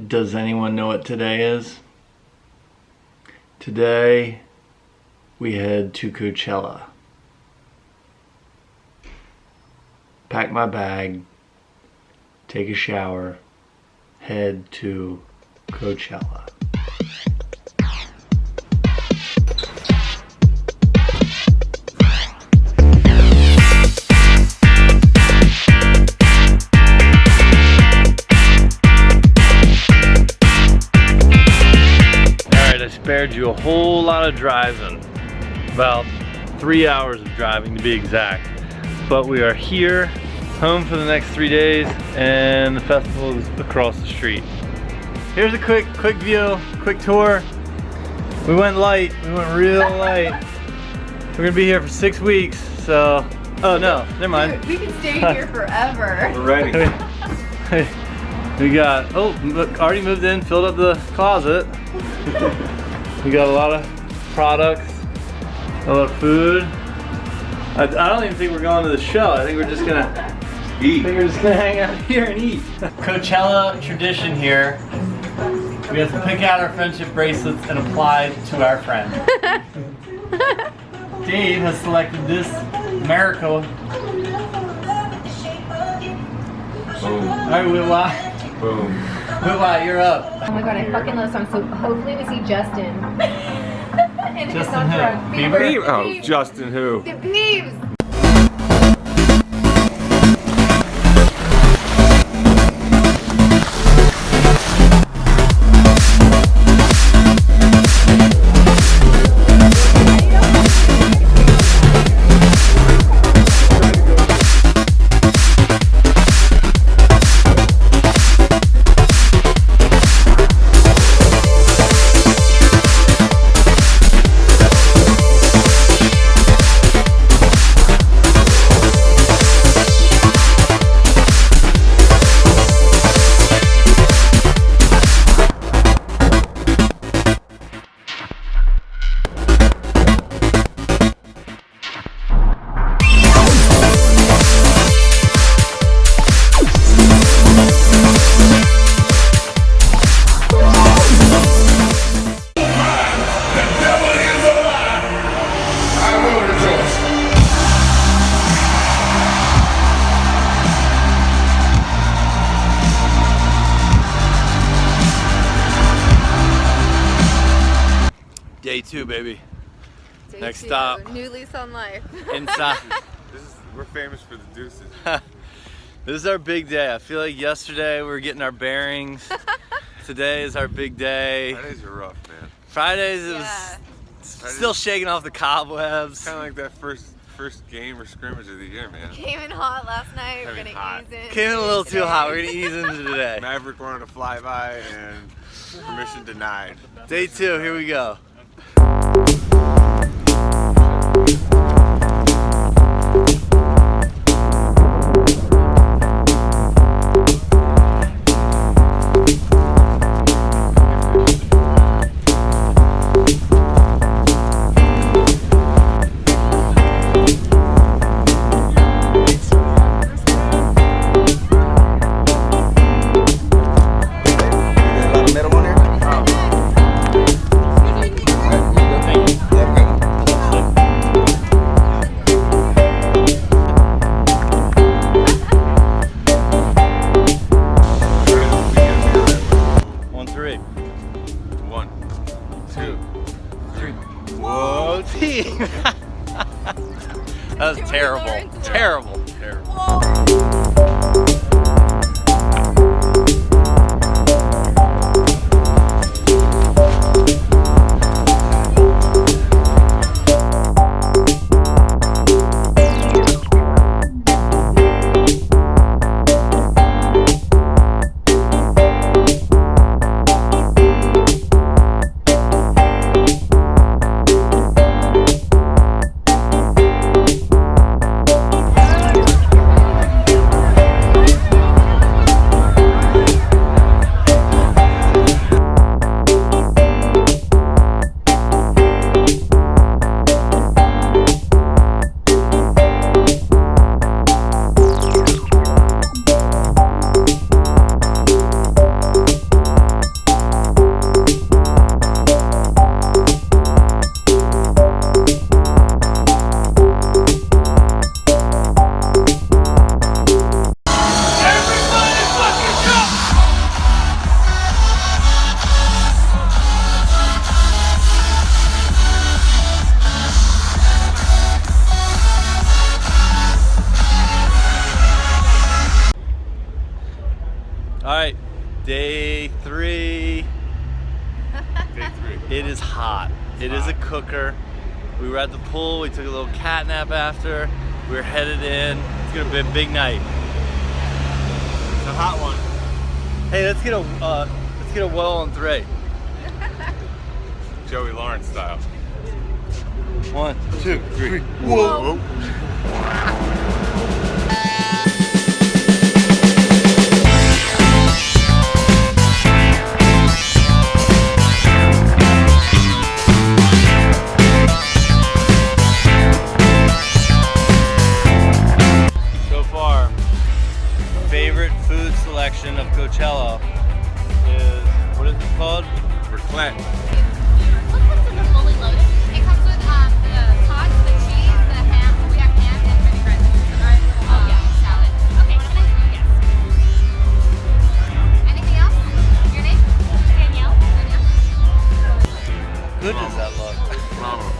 Does anyone know what today is? Today we head to Coachella. Pack my bag, take a shower, head to Coachella. Spared you a whole lot of driving, about 3 hours of driving to be exact, but we are here, home for the next 3 days, and the festival is across the street. Here's a quick view, quick tour. We went light, we went real light. We're gonna be here for 6 weeks, so, oh no, never mind. Dude, we can stay here forever. We're ready. We got, oh, already moved in, filled up the closet. We got a lot of products, a lot of food. I don't even think we're going to the show. I think we're just gonna eat. I think we're just gonna hang out here and eat. Coachella tradition here. We have to pick out our friendship bracelets and apply to our friend. Dave has selected this miracle. Boom. Alright, Whitwell. Boom. Whitwell, you're up. Oh my god, I fucking love this song. So hopefully we see Justin. And Justin it's not who? drunk. Bieber? Oh, Justin who? The Beebs. Day 2, baby. Day Next 2, stop. New lease on life. Inside. We're famous for the deuces. This is our big day. I feel like yesterday we were getting our bearings. Today is our big day. Fridays are rough, man. Fridays it was still shaking off the cobwebs. Kind of like that first game or scrimmage of the year, man. Came in hot last night. We're Came in gonna hot. ease in. Came in a little too hot. We're gonna ease into today. Maverick wanted to fly by and permission denied. Day 2, here we go. That was terrible. Terrible. Day 3. Day 3. It is hot. It is a cooker. We were at the pool. We took a little cat nap after. We were headed in. It's gonna be a big night. It's a hot one. Hey, let's get a well on 3. Joey Lawrence style. 1, 2, 3. Whoa. So far, favorite food selection of Coachella is, what is it called? Verklempt. Look what's in the fully loaded. It comes with the tots, the cheese, the ham. We have ham and vinaigrette. This is our salad. Okay, yes. Anything else? Your name? Danielle. Good does that look? Phenomenal.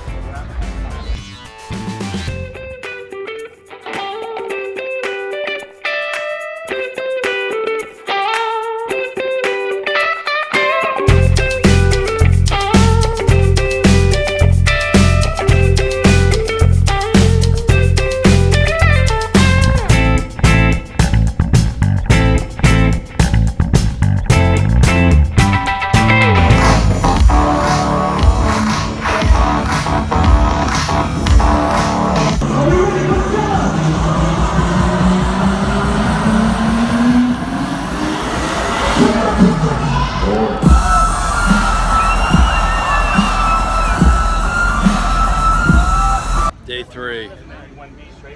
Day 3.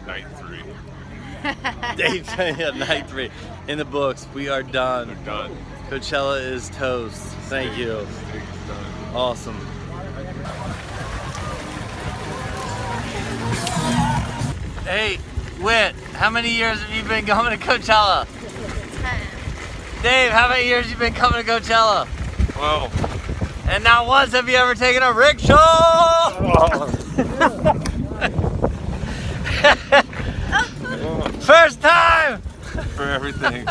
Night 3. Night 3. In the books, we are done. They're done. Coachella is toast. Thank you. It's done. Awesome. Hey, Whit, how many years have you been coming to Coachella? 10. Dave, how many years have you been coming to Coachella? 12. And not once have you ever taken a rickshaw! First time! For everything.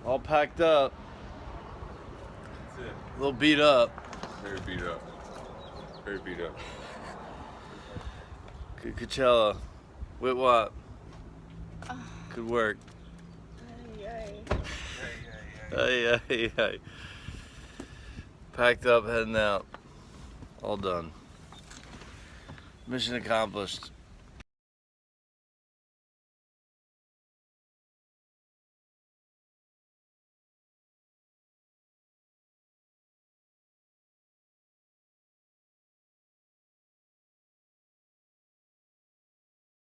All packed up, That's it. a little beat up. Very beat up. Very beat up. Good Coachella. Whit what? Good work. Hey. Packed up, heading out. All done. Mission accomplished.